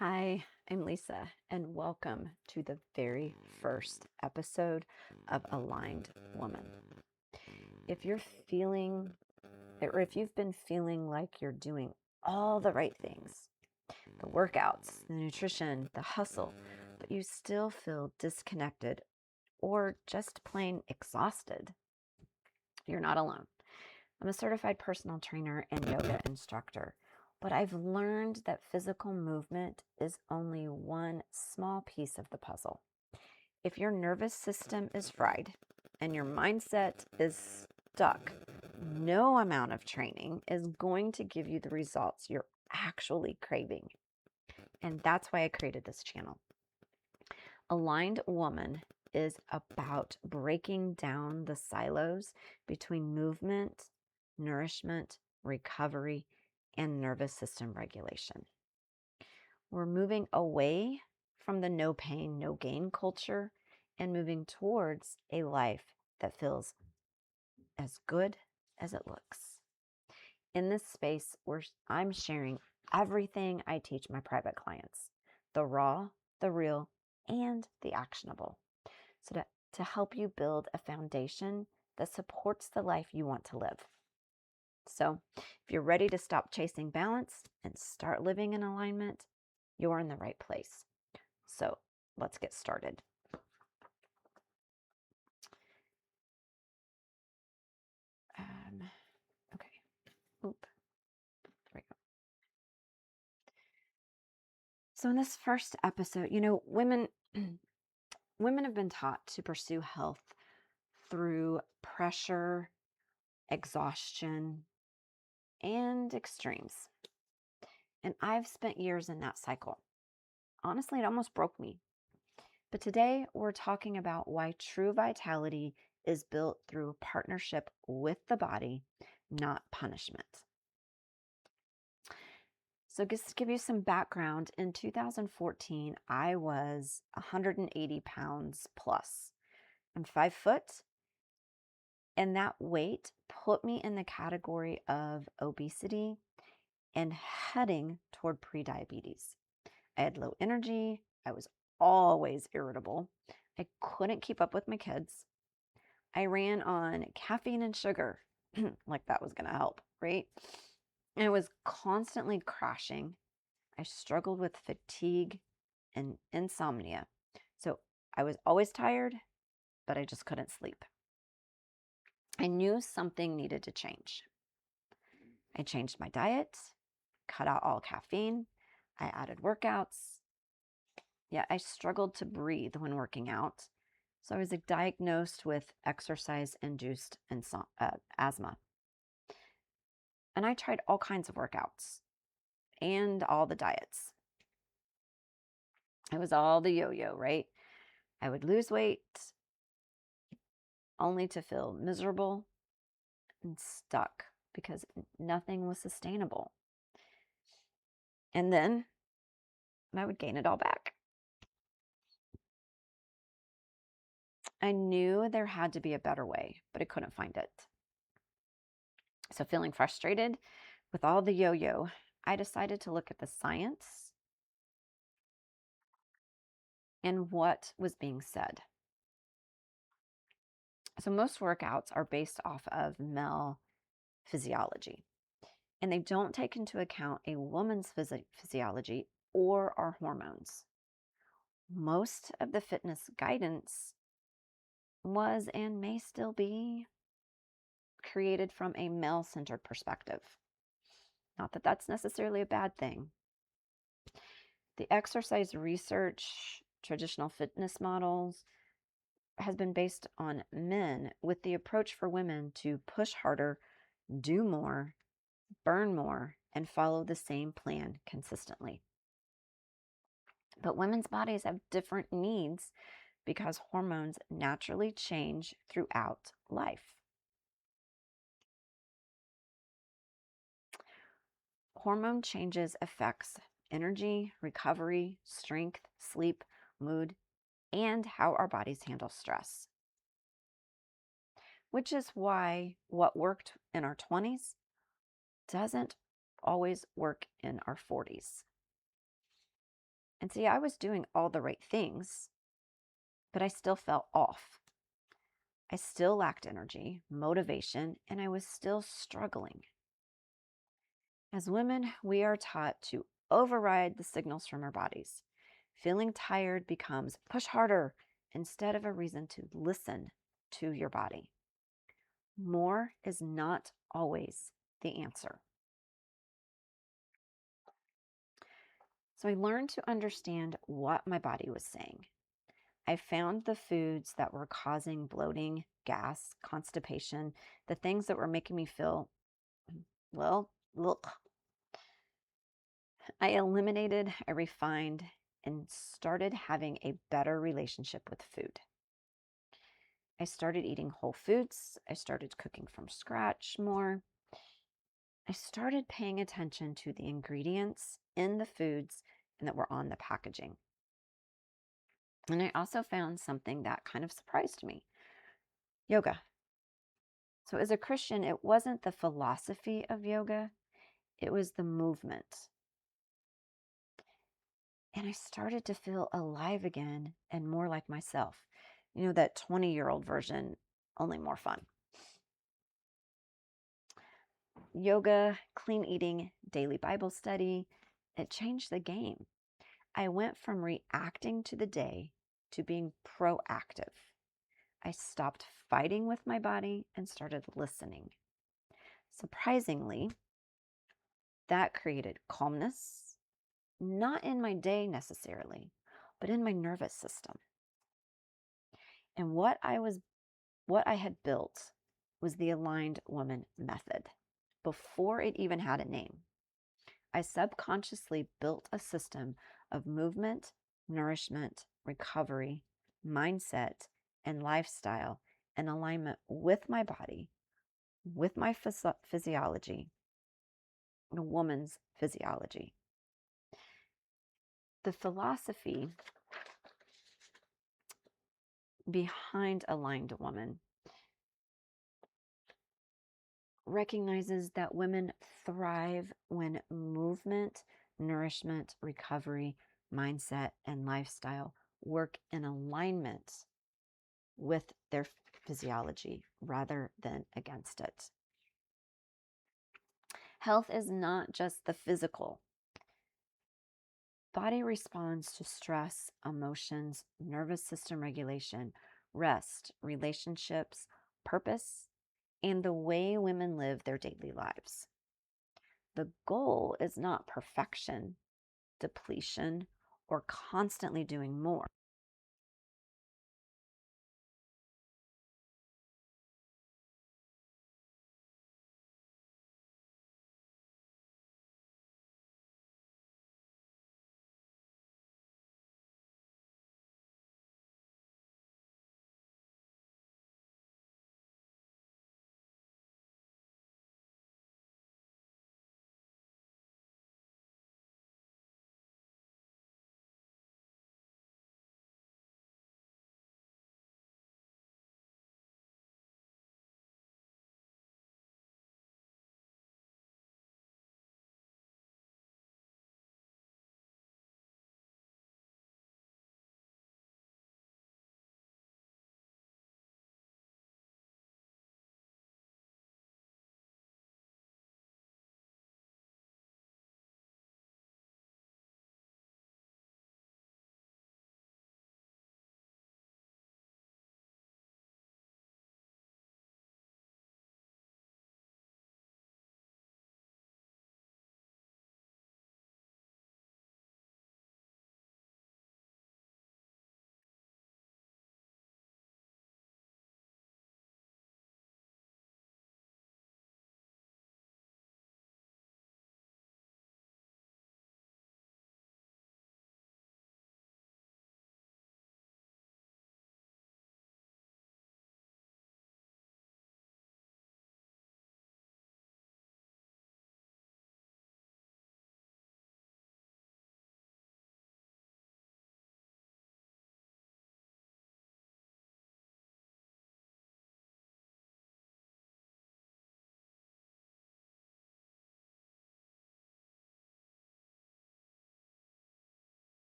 Hi, I'm Lisa, and welcome to the very first episode of Aligned Woman. If you're feeling, or if you've been feeling like you're doing all the right things, the workouts, the nutrition, the hustle, but you still feel disconnected or just plain exhausted, you're not alone. I'm a certified personal trainer and yoga instructor, but I've learned that physical movement is only one small piece of the puzzle. If your nervous system is fried and your mindset is stuck, no amount of training is going to give you the results you're actually craving. And that's why I created this channel. Aligned Woman is about breaking down the silos between movement, nourishment, recovery, and nervous system regulation. We're moving away from the no pain, no gain culture and moving towards a life that feels as good as it looks. In this space where I'm sharing everything I teach my private clients, the raw, the real, and the actionable. So to help you build a foundation that supports the life you want to live. So if you're ready to stop chasing balance and start living in alignment, you're in the right place. So let's get started. Okay. Oop. There we go. So in this first episode, women women have been taught to pursue health through pressure, exhaustion, and extremes. And I've spent years in that cycle. Honestly, it almost broke me. But today we're talking about why true vitality is built through partnership with the body, not punishment. So just to give you some background, in 2014, I was 180 pounds plus. I'm 5 foot, and that weight put me in the category of obesity and heading toward prediabetes. I had low energy. I was always irritable. I couldn't keep up with my kids. I ran on caffeine and sugar, like that was going to help, right? And I was constantly crashing. I struggled with fatigue and insomnia. So I was always tired, but I just couldn't sleep. I knew something needed to change. I changed my diet, cut out all caffeine, I added workouts. Yet I struggled to breathe when working out. So I was diagnosed with exercise-induced asthma. And I tried all kinds of workouts and all the diets. It was all the yo-yo, right? I would lose weight only to feel miserable and stuck because nothing was sustainable. And then I would gain it all back. I knew there had to be a better way, but I couldn't find it. So feeling frustrated with all the yo-yo, I decided to look at the science and what was being said. So most workouts are based off of male physiology, and they don't take into account a woman's physiology or our hormones. Most of the fitness guidance was and may still be created from a male-centered perspective. Not that that's necessarily a bad thing. The exercise research, traditional fitness models, has been based on men with the approach for women to push harder, do more, burn more, and follow the same plan consistently. But women's bodies have different needs because hormones naturally change throughout life. Hormone changes affects energy, recovery, strength, sleep, mood, and how our bodies handle stress. Which is why what worked in our 20s doesn't always work in our 40s. And see, I was doing all the right things, but I still felt off. I still lacked energy, motivation, and I was still struggling. As women, we are taught to override the signals from our bodies. Feeling tired becomes push harder instead of a reason to listen to your body. More is not always the answer. So I learned to understand what my body was saying. I found the foods that were causing bloating, gas, constipation, the things that were making me feel, well, look. I eliminated, I refined, and started having a better relationship with food. I started eating whole foods. I started cooking from scratch more. I started paying attention to the ingredients in the foods and that were on the packaging. And I also found something that kind of surprised me: yoga. So, as a Christian, it wasn't the philosophy of yoga, it was the movement. And I started to feel alive again and more like myself. You know, that 20-year-old version, only more fun. Yoga, clean eating, daily Bible study, it changed the game. I went from reacting to the day to being proactive. I stopped fighting with my body and started listening. Surprisingly, that created calmness, not in my day necessarily, but in my nervous system. And what I had built was the aligned woman method before it even had a name. I subconsciously built a system of movement, nourishment, recovery, mindset, and lifestyle in alignment with my body, with my physiology, a woman's physiology. The philosophy behind Aligned Woman recognizes that women thrive when movement, nourishment, recovery, mindset, and lifestyle work in alignment with their physiology rather than against it. Health is not just the physical. Body responds to stress, emotions, nervous system regulation, rest, relationships, purpose, and the way women live their daily lives. The goal is not perfection, depletion, or constantly doing more.